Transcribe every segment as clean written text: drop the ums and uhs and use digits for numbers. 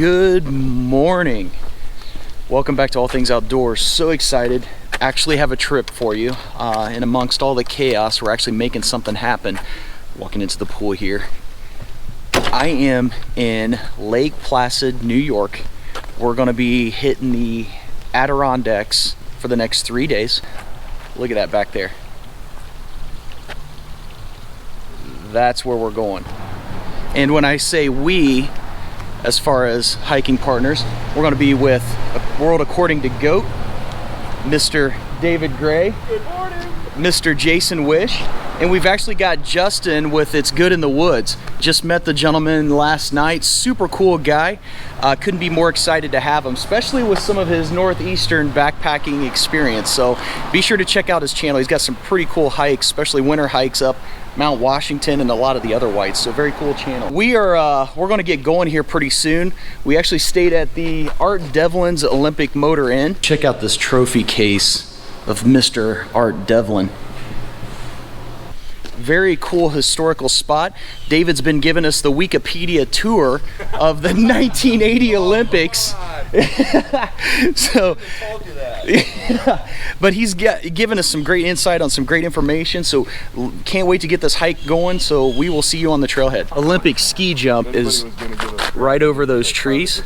Good morning. Welcome back to All Things Outdoors. So excited. Actually have a trip for you. And amongst all the chaos, we're actually making something happen. Walking into the pool here. I am in Lake Placid, New York. We're gonna be hitting the Adirondacks for the next 3 days. Look at that back there. That's where we're going. And when I say we, as far as hiking partners, we're going to be with World According to Goat, Mr. David Gray, good morning, Mr. Jason Wish, and we've actually got Justin with It's Good in the Woods. Just met the gentleman last night, super cool guy. Couldn't be more excited to have him, especially with some of his northeastern backpacking experience. So be sure to check out his channel. He's got some pretty cool hikes, especially winter hikes up Mount Washington and a lot of the other whites. So very cool channel. We're going to get going here pretty soon. We actually stayed at the Art Devlin's Olympic Motor Inn. Check out this trophy case of Mr. Art Devlin. Very cool historical spot. David's been giving us the Wikipedia tour of the 1980 Olympics. So, but he's given us some great insight on some great information. So can't wait to get this hike going. So we will see you on the trailhead. Olympic ski jump is right over those trees.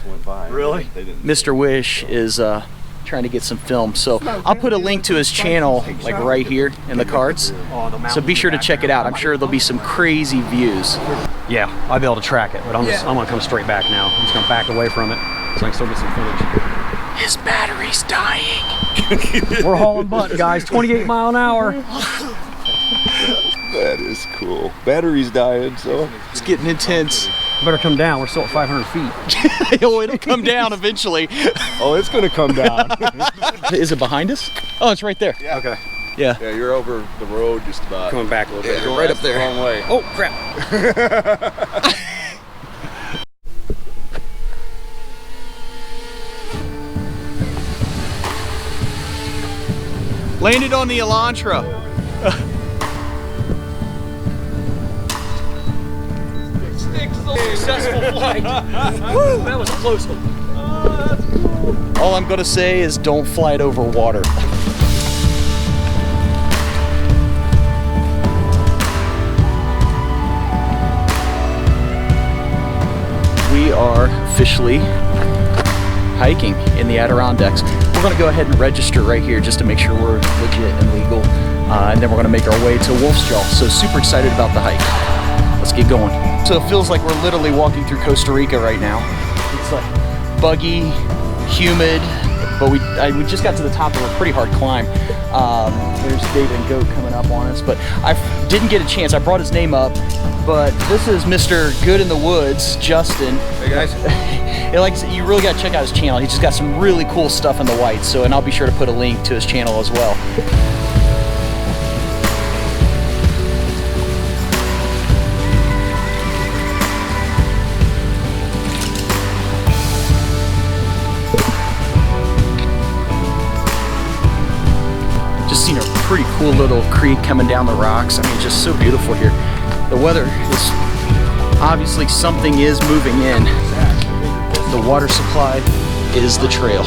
really? Mr. Wish is trying to get some film, so I'll put a link to his channel like right here in the cards, so be sure to check it out. I'm sure there'll be some crazy views. Yeah, I'll be able to track it, but I'm gonna come straight back now. I'm just gonna back away from it so I can still get some footage. His battery's dying. We're hauling butt, guys. 28 mile an hour. That is cool. Battery's dying, so It's getting intense. Better come down. We're still at 500 feet. Oh, it'll come down eventually. oh, it's gonna come down. Is it behind us? Oh, it's right there. Yeah. Okay. Yeah. Yeah, you're over the road just about. Coming back a little bit. You're right up there. Wrong way. Oh, crap. Landed on the Elantra. Successful flight. Woo, that was a close one. All I'm gonna say is don't fly it over water. We are officially hiking in the Adirondacks. We're gonna go ahead and register right here just to make sure we're legit and legal. And then we're gonna make our way to Wolfjaw. So super excited about the hike. Let's get going. So it feels like we're literally walking through Costa Rica right now. It's like buggy, humid, but we just got to the top of a pretty hard climb. There's David and Goat coming up on us, but I didn't get a chance. I brought his name up, but this is Mr. Good in the Woods, Justin. Hey guys. And like I said, you really got to check out his channel. He's just got some really cool stuff in the whites. So, and I'll be sure to put a link to his channel as well. Seen a pretty cool little creek coming down the rocks. I mean, just so beautiful here. The weather is obviously something is moving in. The water supply is the trail.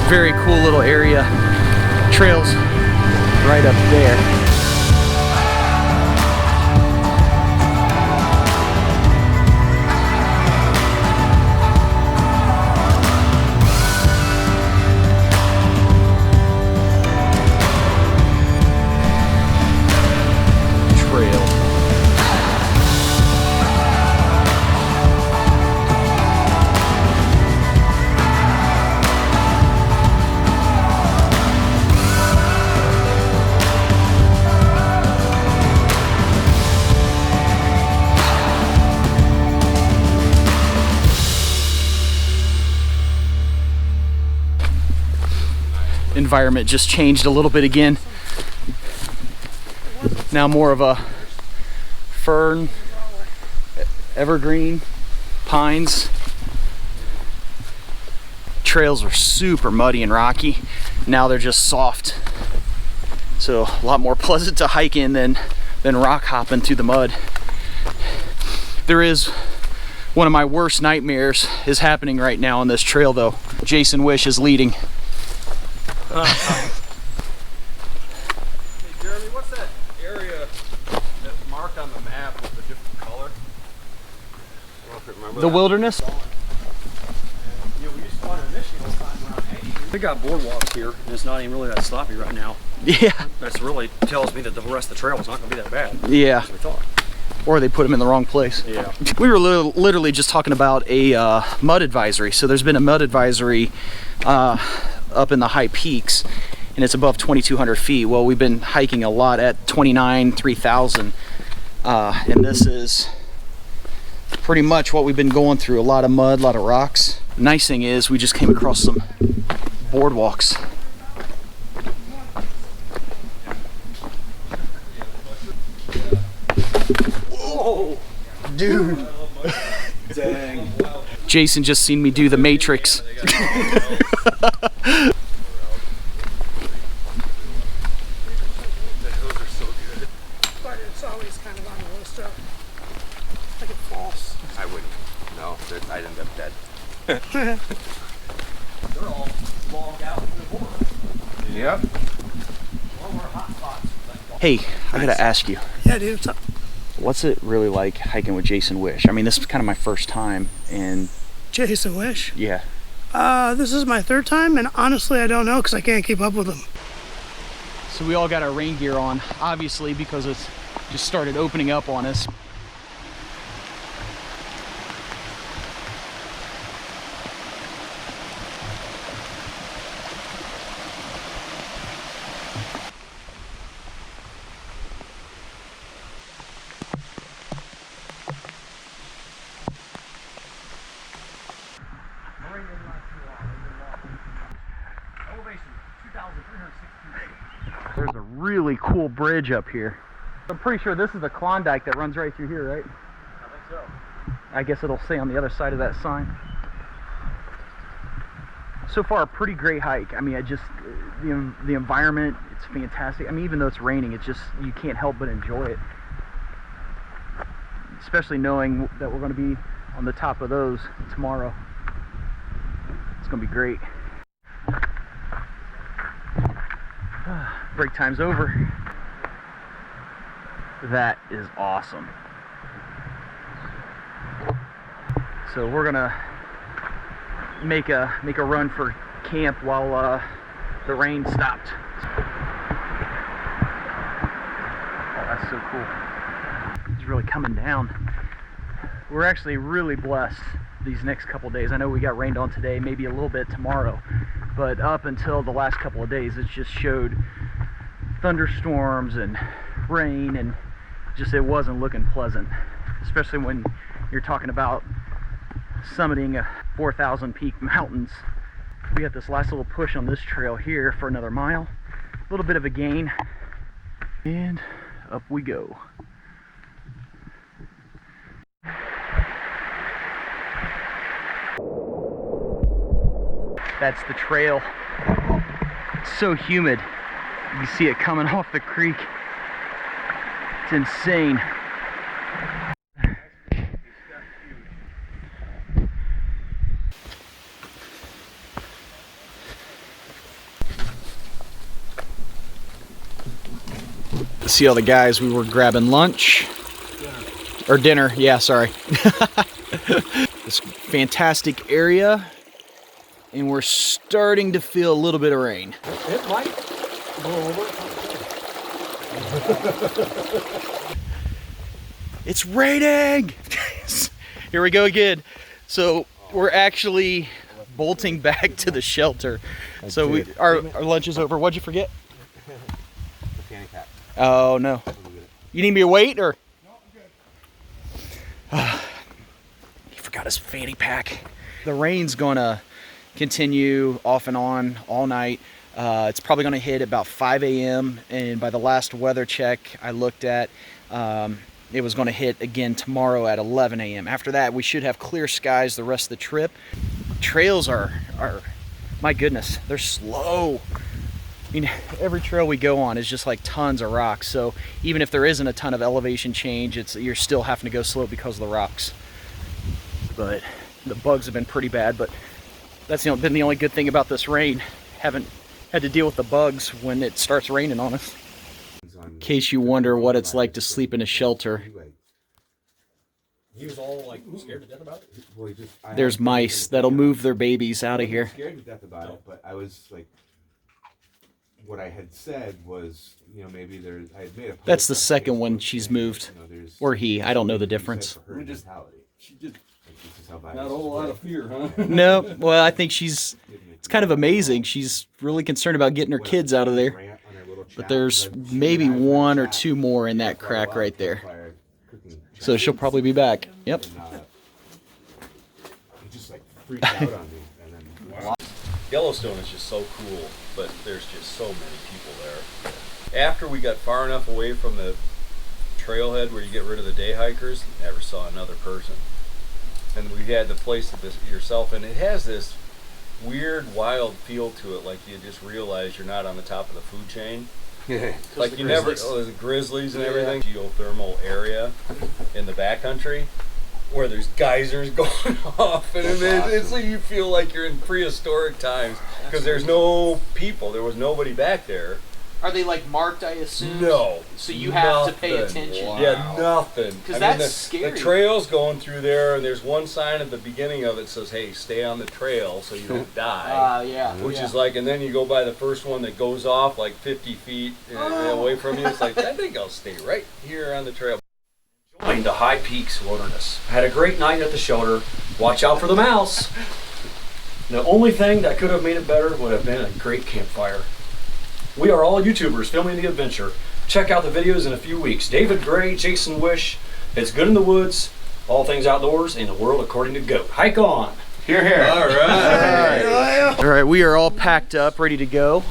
Very cool little area. Trails right up there. environment just changed a little bit again. Now more of a fern evergreen, pines. Trails were super muddy and rocky. Now they're just soft. So a lot more pleasant to hike in than rock hopping through the mud. There is one of my worst nightmares is happening right now on this trail though. Jason Wish is leading. Hey Jeremy, what's that area that's marked on the map with a different color? I don't know if you remember The that. wilderness? Yeah, we used to wander initially all the time around 80. We got boardwalks here, and it's not even really that sloppy right now. Yeah. That's really tells me that the rest of the trail is not going to be that bad. Yeah. As we thought. Or they put them in the wrong place. Yeah. We were literally just talking about a mud advisory. So there's been a mud advisory up in the high peaks, and it's above 2,200 feet. Well, we've been hiking a lot at 29, 3,000, and this is pretty much what we've been going through. A lot of mud, a lot of rocks. Nice thing is we just came across some boardwalks. Whoa, dude. Dang. Jason just seen me do the Matrix. But it's always kind of on the list of like it's false. I wouldn't. No, I'd end up dead. They're all logged out to the border. Yep. Hey, I gotta ask you, Yeah, dude. What's up? what's it really like hiking with Jason Wish? I mean, this is kind of my first time, and Jason Wish. yeah. This is my third time, and honestly, I don't know because I can't keep up with him. So we all got our rain gear on, obviously, because it's just started opening up on us. There's a really cool bridge up here. I'm pretty sure this is the Klondike that runs right through here, right? I think so. I guess it'll say on the other side of that sign. So far, a pretty great hike. I mean, the environment, it's fantastic. I mean, even though it's raining, it's just, you can't help but enjoy it. Especially knowing that we're going to be on the top of those tomorrow. It's going to be great. Break time's over. That is awesome. So we're gonna make a run for camp while the rain stopped. Oh, that's so cool. It's really coming down. We're actually really blessed these next couple days. I know we got rained on today, maybe a little bit tomorrow, but up until the last couple of days, it's just showed thunderstorms and rain, and just it wasn't looking pleasant, especially when you're talking about summiting 4,000 peak mountains. We got this last little push on this trail here for another mile, a little bit of a gain, and up we go. That's the trail. It's so humid. You see it coming off the creek. It's insane. See all the guys, we were grabbing lunch. Or dinner, yeah, sorry. This fantastic area. And we're starting to feel a little bit of rain. It might blow over. It's raining! Here we go again. So we're actually bolting back to the shelter. So our lunch is over. What'd you forget? The fanny pack. Oh no. You need me to wait or? No, I'm good. He forgot his fanny pack. The rain's gonna continue off and on all night. It's probably going to hit about 5 a.m. and by the last weather check I looked at, it was going to hit again tomorrow at 11 a.m. After that, we should have clear skies the rest of the trip. Trails are my goodness, they're slow. I mean, every trail we go on is just like tons of rocks. So even if there isn't a ton of elevation change, you're still having to go slow because of the rocks. But the bugs have been pretty bad, but that's been the only good thing about this rain. Haven't had to deal with the bugs when it starts raining on us. In case you wonder what it's like to sleep in a shelter, He was all like scared to death about it. there's mice that'll move their babies out of here. Scared to death about it, but I was like, what I had said was, you know, maybe there's. I had made a post That's the on second Facebook one she's saying, moved. you know, there's- Or he, I don't know the difference. for her mentality. She did Like, this is how not a violence whole is lot work. of fear, huh? No, well, I think it's kind of amazing. She's really concerned about getting her kids out of there. Rant on our little But chat, there's but she maybe and I were one or chat two more in that for a crack while, right there. campfire, cooking So she'll probably be back. Yep. and, he just like freaked out on me, and then Yellowstone is just so cool, but there's just so many people there. After we got far enough away from the trailhead where you get rid of the day hikers, never saw another person. And we had the place to this yourself, and it has this weird, wild feel to it, like you just realize you're not on the top of the food chain. Like you never, the grizzlies and everything. Geothermal area in the backcountry where there's geysers going off, and it's like you feel like you're in prehistoric times because there's no people. There was nobody back there. Are they like marked, I assume? No. So you have to pay Nothing. attention. Wow. Yeah, nothing. 'Cause I that's mean, scary. The trail's going through there, and there's one sign at the beginning of it that says, "Hey, stay on the trail so you don't die." Yeah. Which is like, and then you go by the first one that goes off like 50 feet away from you. It's like, I think I'll stay right here on the trail. Enjoying the High Peaks Wilderness. Had a great night at the shelter. Watch out for the mouse. The only thing that could have made it better would have been a great campfire. We are all YouTubers filming the adventure. Check out the videos in a few weeks. David Gray, Jason Wish, It's Good in the Woods, All Things Outdoors, and the World According to Goat. Hike on. Here, here. All right. All right, we are all packed up, ready to go.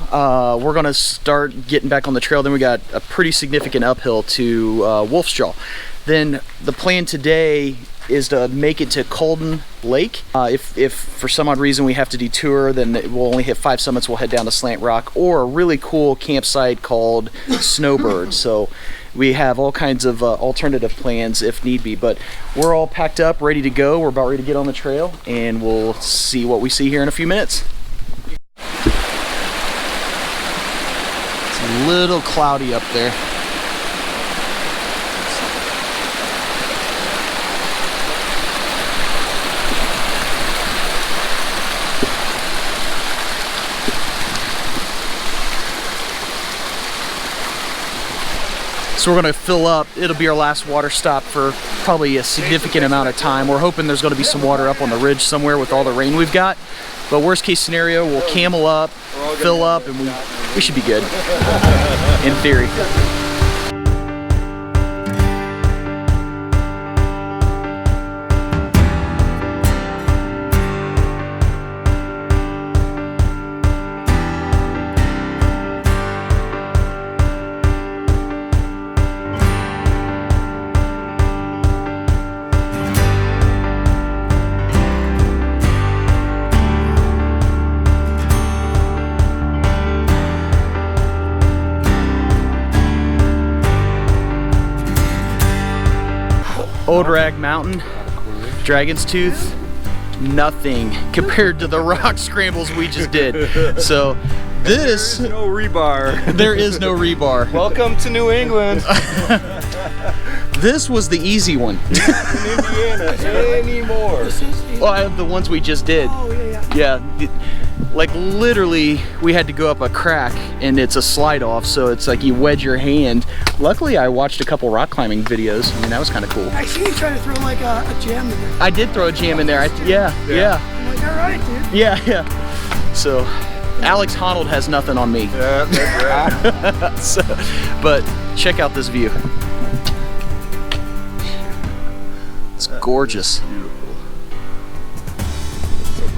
We're gonna start getting back on the trail. Then we got a pretty significant uphill to Wolfjaw. Then the plan today is to make it to Colden Lake. If for some odd reason we have to detour, then we'll only hit 5 summits. We'll head down to Slant Rock or a really cool campsite called Snowbird. So we have all kinds of alternative plans if need be, but we're all packed up, ready to go. We're about ready to get on the trail, and we'll see what we see here in a few minutes. It's a little cloudy up there. So we're gonna fill up. It'll be our last water stop for probably a significant amount of time. We're hoping there's gonna be some water up on the ridge somewhere with all the rain we've got. But worst case scenario, we'll camel up, fill up, and we should be good, in theory. Old Rag Mountain, Dragon's Tooth, nothing compared to the rock scrambles we just did. So this, No rebar. there is no rebar. Welcome to New England. This was the easy one. Indiana anymore. Well, the ones we just did. Oh, yeah. Yeah, like literally we had to go up a crack and it's a slide off, so it's like you wedge your hand. Luckily I watched a couple rock climbing videos. I mean, that was kind of cool. I see you try to throw like a jam in there. I did throw a jam in there. Yeah. I'm like, all right, dude. Yeah. So Alex Honnold has nothing on me. Yeah, that's right. So, but check out this view. It's gorgeous. So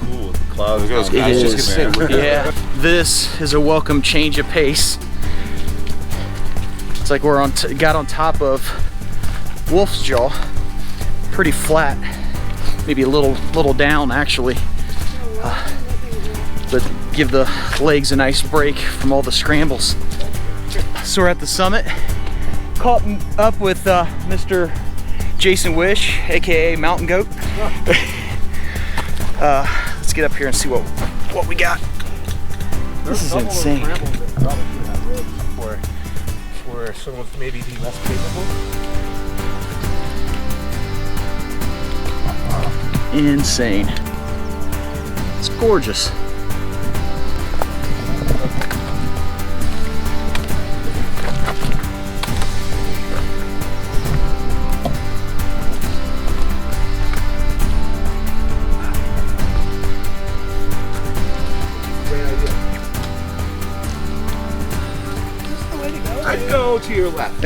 cool with the clouds. It is. Yeah. This is a welcome change of pace. It's like we're got on top of Wolfjaw. Pretty flat, maybe a little down actually, but give the legs a nice break from all the scrambles. So we're at the summit, caught up with Mr. Jason Wish, aka Mountain Goat. Let's get up here and see what we got. This is insane. Where someone maybe be less capable. Insane. It's gorgeous. I'd go to your left.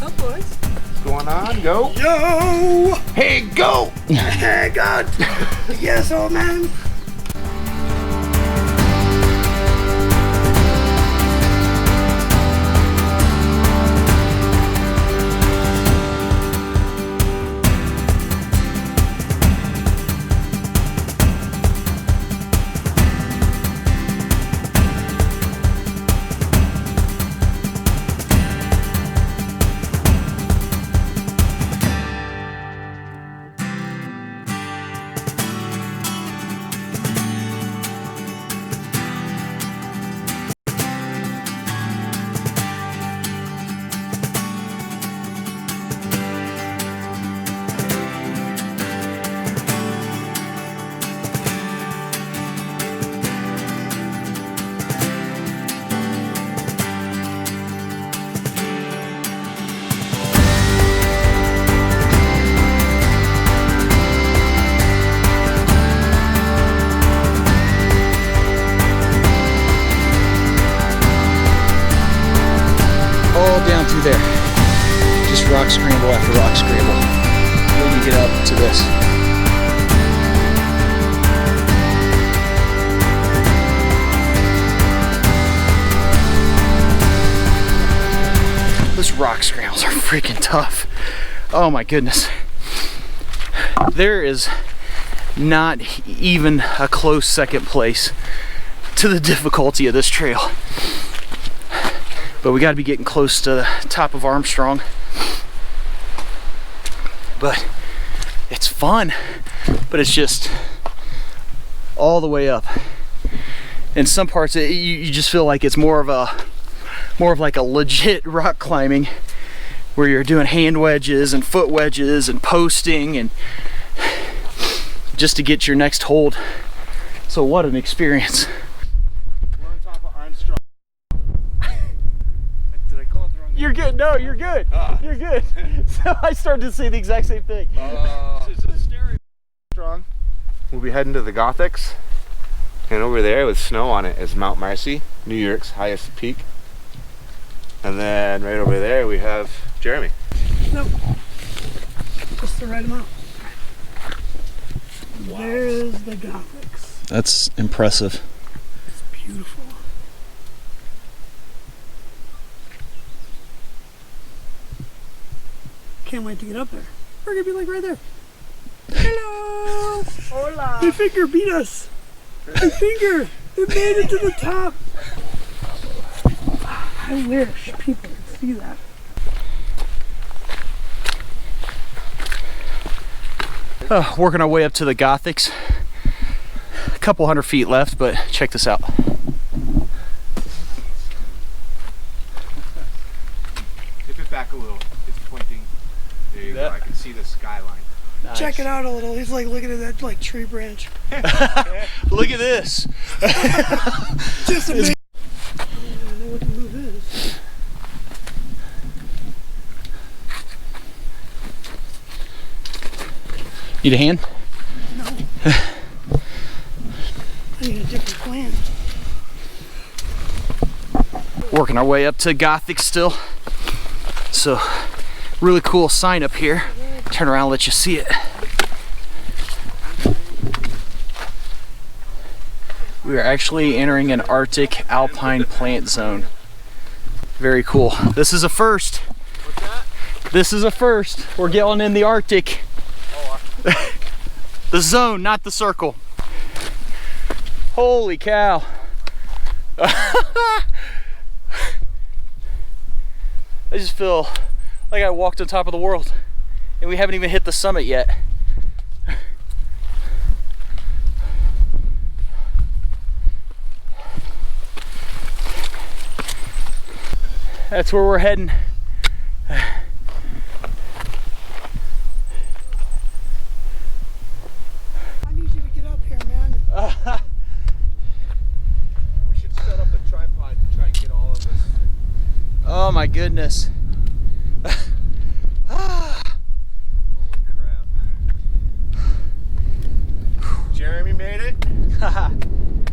Up, boys. What's going on? Go. Yo! Hey, go! Hey, God! Yes, old man! Down through there. Just rock scramble after rock scramble. Then you get up to this. Those rock scrambles are freaking tough. Oh my goodness. There is not even a close second place to the difficulty of this trail. But we got to be getting close to the top of Armstrong. But it's fun, but it's just all the way up. In some parts, you just feel like it's more of like a legit rock climbing, where you're doing hand wedges and foot wedges and posting and just to get your next hold. So what an experience. We're on top of Armstrong. Did I call it the wrong name? You're good. No, you're good. You're good. So I started to say the exact same thing. Armstrong. We'll be heading to the Gothics. And over there with snow on it is Mount Marcy, New York's highest peak. And then right over there we have Jeremy. Nope. Just the right amount. Wow. There's the Gothics. That's impressive. It's beautiful. Can't wait to get up there. We're gonna be like right there. Hello! Hola! My finger beat us! My finger! It made it to the top! I wish people could see that. Working our way up to the Gothics. A couple 100 feet left, but check this out. Tip it back a little. It's pointing. There you go. I can see the skyline. Nice. Check it out a little. He's like looking at that like tree branch. Look at this. Just amazing. I don't know what the move is. Need a hand? No. I need a different plan. Working our way up to Gothic still. So, really cool sign up here. Turn around, let you see it. We are actually entering an Arctic alpine plant zone. Very cool. This is a first. What's that? This is a first. We're going in the Arctic. Oh, The zone, not the circle. Holy cow. I just feel like I walked on top of the world and we haven't even hit the summit yet. That's where we're heading. I need you to get up here, man. we should set up a tripod to try and get all of this. Oh my goodness. Holy crap. Jeremy made it.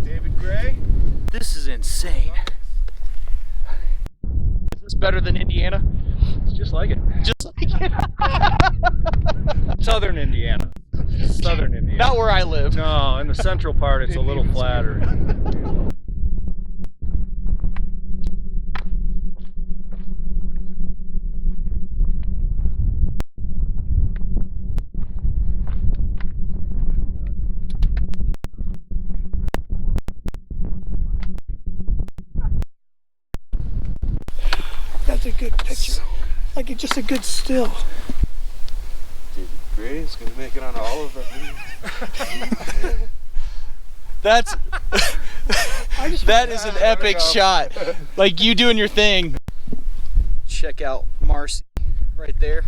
David Gray. This is insane. Is this better than Indiana? It's just like it. Just like it. Southern Indiana. Southern Indiana. Not where I live. No, in the central part it's a little flatter. That's a good picture. Like it's just a good still. David Gray is going to make it on all of them. That's that is an epic shot. Like you doing your thing. Check out Marcy right there.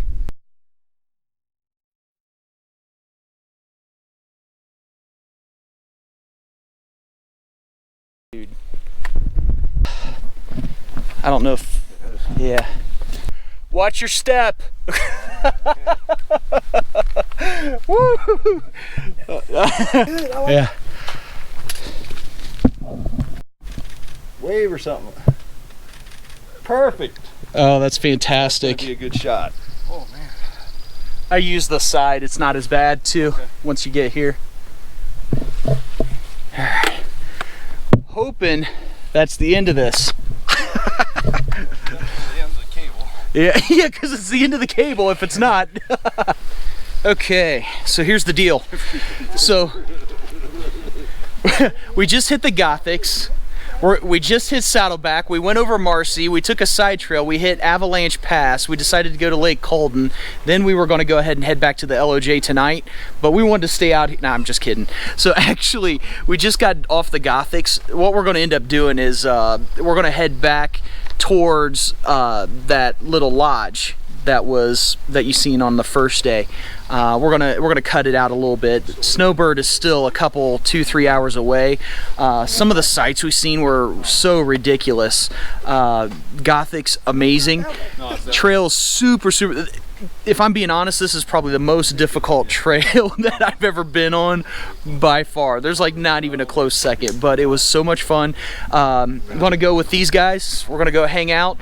Dude. I don't know if yeah. Watch your step. Woo! Good. I like Yeah. Wave or something. Perfect. Oh, that's Be fantastic. a good shot. Oh, man. I use the side. It's not as bad too once you get here. Alright. Hoping that's the end of this. The ends of the cable. Yeah, yeah, because it's the end of the cable if it's not. Okay, so here's the deal. So we just hit the Gothics. We just hit Saddleback. We went over Marcy. We took a side trail. We hit Avalanche Pass. We decided to go to Lake Colden. Then we were going to go ahead and head back to the LOJ tonight, but we wanted to stay out. Nah, I'm just kidding. So actually, we just got off the Gothics. What we're going to end up doing is we're going to head back towards that little lodge that you seen on the first day. We're gonna cut it out a little bit. Snowbird is still a couple 2-3 hours away. Some of the sights we've seen were so ridiculous. Gothic's amazing. Trail's super. If I'm being honest, this is probably the most difficult trail that I've ever been on by far. There's like not even a close second, but it was so much fun. I'm gonna go with these guys. We're gonna go hang out,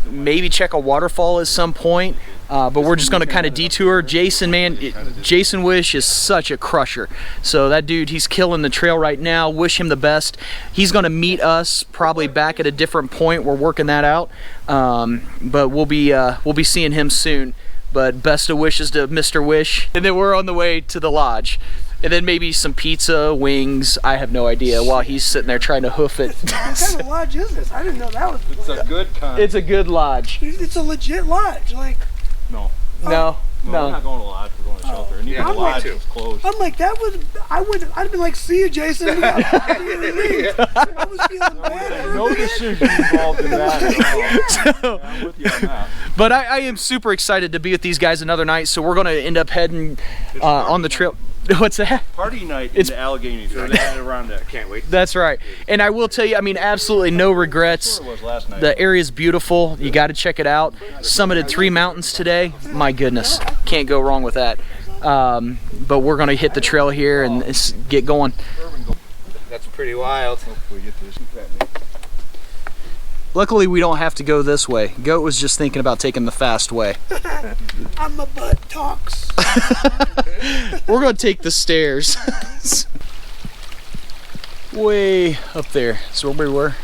maybe check a waterfall at some point, but we're just gonna kind of detour. Jason, man, Jason Wish is such a crusher. So that dude, he's killing the trail right now. Wish him the best. He's gonna meet us probably back at a different point. We're working that out, but we'll be seeing him soon. But best of wishes to Mr. Wish. And then we're on the way to the lodge. And then maybe some pizza, wings, I have no idea, while he's sitting there trying to hoof it. What kind of lodge is this? I didn't know that was. It's a good kind. It's a good lodge. It's a legit lodge. Like No. No, We're no. not going to lodge, we're going to shelter. And even Yeah, the me lodge too. is closed. I'm like that was. I'd have been like, see you, Jason. I was feeling bad. No decision involved in that at all. Yeah, I'm with you on that. But I am super excited to be with these guys another night, so we're going to end up heading on the trail. What's that? Party night It's- in the Alleghenies or the Adirondack. Can't wait. That's right. And I will tell you, I mean, absolutely no regrets. Sure it was last night. The area is beautiful. You got to check it out. Summited 3 mountains today. My goodness, can't go wrong with that. But we're going to hit the trail here and get going. That's pretty wild. Hopefully we get this. Luckily, we don't have to go this way. Goat was just thinking about taking the fast way. I'm a butt talks. We're going to take the stairs. Way up there. So where we were,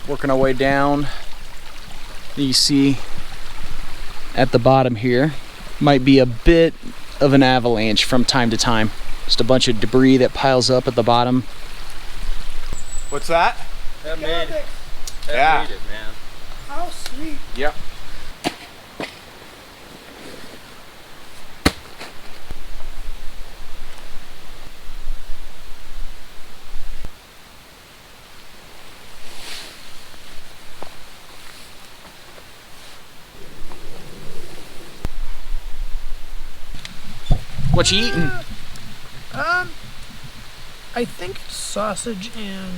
working our way down. You see at the bottom here might be a bit of an avalanche from time to time. Just a bunch of debris that piles up at the bottom. What's that? That made it, man. How sweet. Yep. What you eating? I think it's sausage and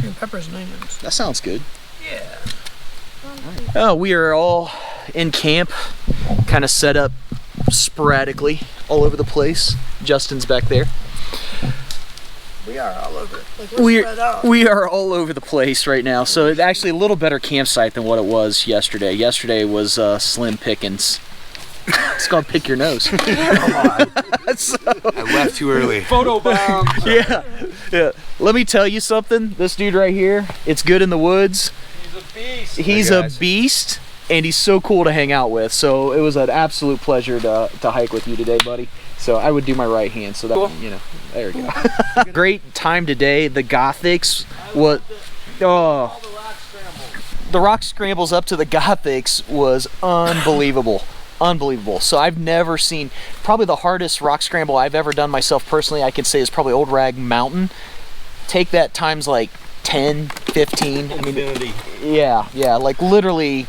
green peppers and onions. That sounds good. Yeah. Oh, we are all in camp, kind of set up sporadically all over the place. Justin's back there. We are all over it. Like we're spread out. We are all over the place right now. So it's actually a little better campsite than what it was yesterday. Yesterday was slim pickings. It's called pick your nose. I left too early. Photo bomb. Yeah. Let me tell you something. This dude right here, it's good in the woods. He's a beast. He's Hey, a guys. beast, and he's so cool to hang out with. So it was an absolute pleasure to hike with you today, buddy. So I would do my right hand. So that, you know, there we go. Great time today. The Gothics. What? Oh. The rock scrambles up to the Gothics was unbelievable. Unbelievable. So I've never seen, probably the hardest rock scramble I've ever done myself personally, I can say is probably Old Rag Mountain. Take that times like 10, 15. I mean, yeah, like literally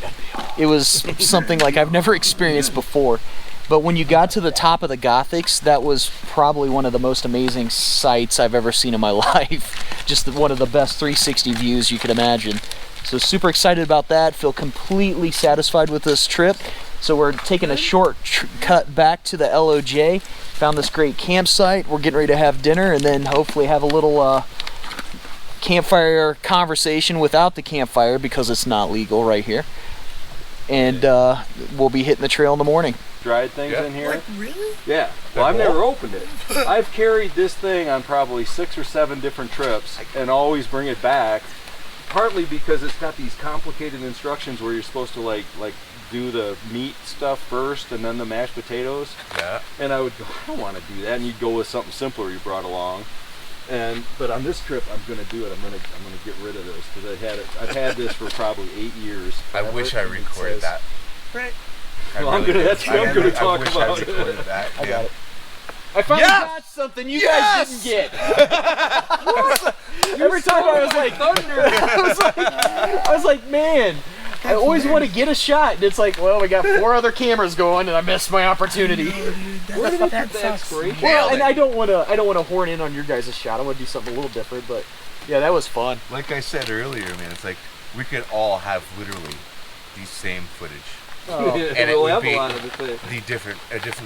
it was something like I've never experienced before. But when you got to the top of the Gothics, that was probably one of the most amazing sights I've ever seen in my life. Just one of the best 360 views you could imagine. So super excited about that, feel completely satisfied with this trip. So we're taking a short cut back to the LOJ. Found this great campsite. We're getting ready to have dinner and then hopefully have a little campfire conversation without the campfire because it's not legal right here. And we'll be hitting the trail in the morning. Dried things in here. Like, really? Yeah. Well, I've never opened it. I've carried this thing on probably 6 or 7 different trips and always bring it back. Partly because it's got these complicated instructions where you're supposed to like do the meat stuff first and then the mashed potatoes. Yeah. And I would go, I don't want to do that, and you'd go with something simpler you brought along. But on this trip, I'm gonna do it. I'm gonna get rid of this because I've had this for probably 8 years. I wish I recorded that. Right. Well, I'm gonna talk about it. That. I got it. I finally got something you guys didn't get. Every time I was like, thunder. I was like, man, I always want to get a shot, and it's like, well, we got 4 other cameras going, and I missed my opportunity. That sucks. Well, and I don't want to horn in on your guys' shot. I want to do something a little different, but yeah, that was fun. Like I said earlier, man, it's like we could all have literally the same footage. Oh, And it we'll would have be a lot of it. a different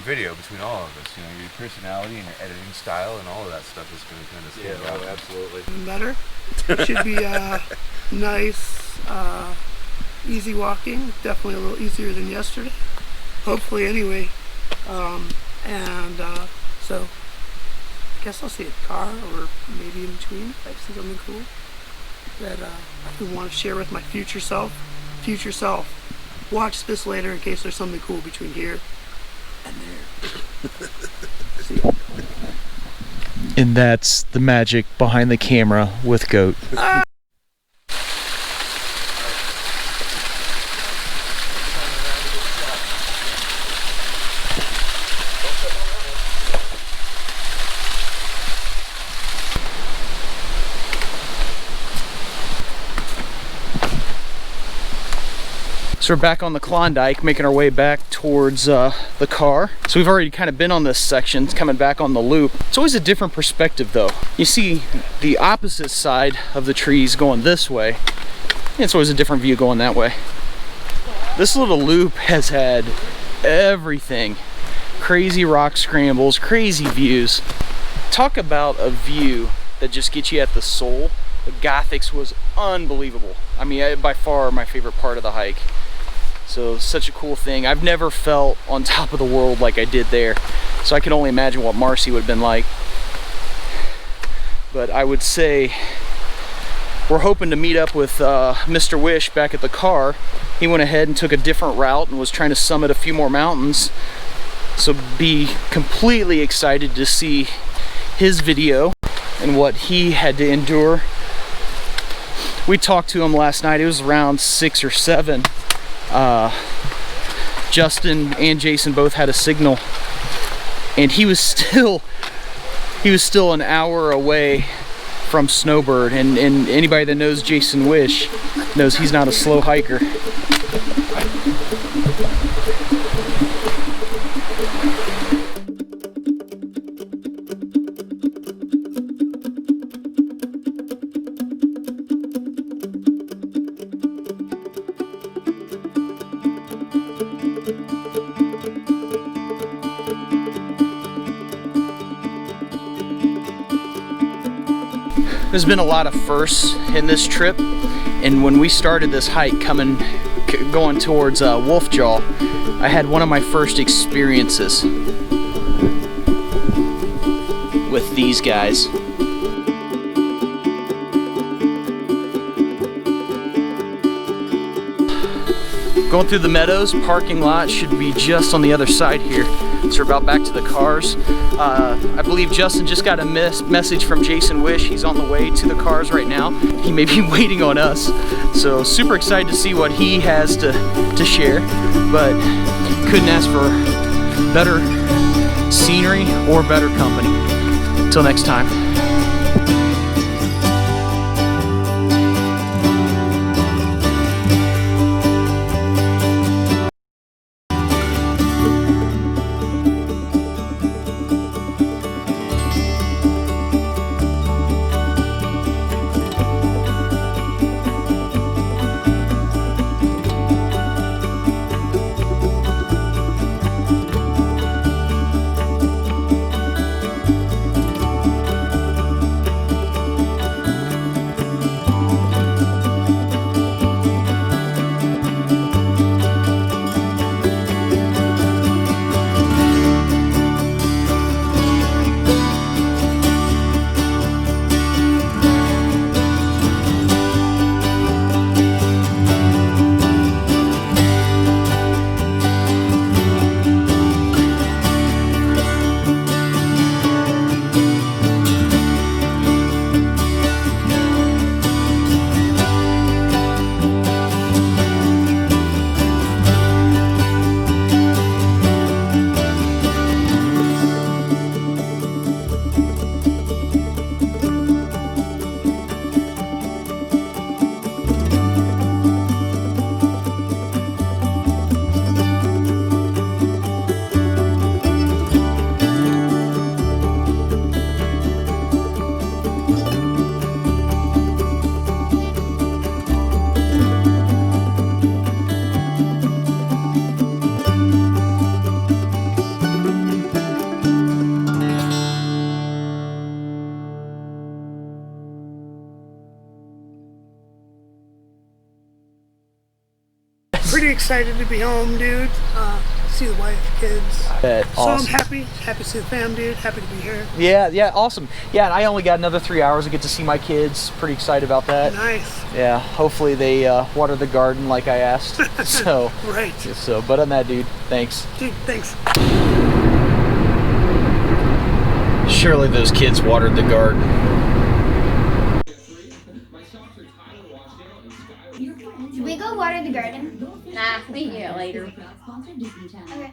video between all of us. You know, your personality and your editing style and all of that stuff is going to kind of stand out. Yeah, absolutely. Better. Should be nice, easy walking. Definitely a little easier than yesterday. Hopefully, anyway. So I guess I'll see a car or maybe in between if I see something cool that I want to share with my future self. Future self. Watch this later in case there's something cool between here and there. See ya. And that's the magic behind the camera with Goat. So we're back on the Klondike, making our way back towards the car. So we've already kind of been on this section, coming back on the loop. It's always a different perspective though. You see the opposite side of the trees going this way. And it's always a different view going that way. This little loop has had everything. Crazy rock scrambles, crazy views. Talk about a view that just gets you at the soul. The Gothics was unbelievable. I mean, by far my favorite part of the hike. So such a cool thing. I've never felt on top of the world like I did there. So I can only imagine what Marcy would have been like. But I would say we're hoping to meet up with Mr. Wish back at the car he went ahead and took a different route and was trying to summit a few more mountains. So be completely excited to see his video and what he had to endure. We talked to him last night. It was around 6 or 7. Justin and Jason both had a signal, and he was still an hour away from Snowbird, and anybody that knows Jason Wish knows he's not a slow hiker. There's been a lot of firsts in this trip, and when we started this hike going towards Wolfjaw, I had one of my first experiences with these guys. Going through the meadows, parking lot should be just on the other side here. So we're about back to the cars. I believe Justin just got a message from Jason Wish. He's on the way to the cars right now. He may be waiting on us. So super excited to see what he has to share, but couldn't ask for better scenery or better company. Until next time. Pretty excited to be home, dude. See the wife, kids. Awesome. So I'm happy to see the fam, dude. Happy to be here. Yeah, awesome. Yeah, and I only got another 3 hours to get to see my kids. Pretty excited about that. Nice. Yeah, hopefully they water the garden like I asked. So, Right. So, but on that, dude, thanks. Dude, thanks. Surely those kids watered the garden. Should we go water the garden? Nah, we can do it later. Okay.